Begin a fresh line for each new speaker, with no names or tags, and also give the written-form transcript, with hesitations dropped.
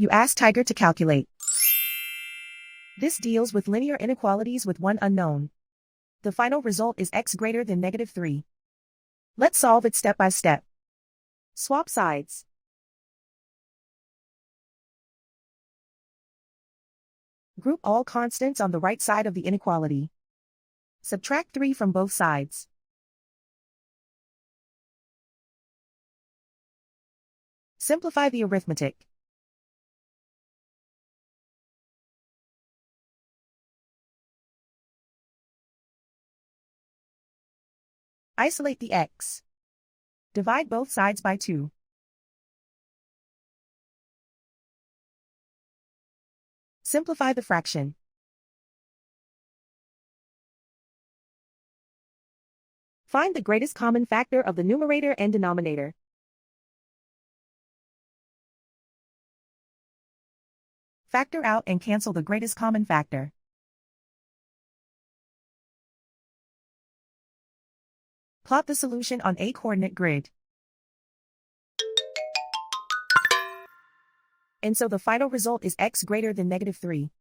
You ask Tiger to calculate. This deals with linear inequalities with one unknown. The final result is x greater than -3. Let's solve it step by step. Swap sides. Group all constants on the right side of the inequality. Subtract 3 from both sides. Simplify the arithmetic. Isolate the x. Divide both sides by 2. Simplify the fraction. Find the greatest common factor of the numerator and denominator. Factor out and cancel the greatest common factor. Plot the solution on a coordinate grid. And so the final result is x greater than -3.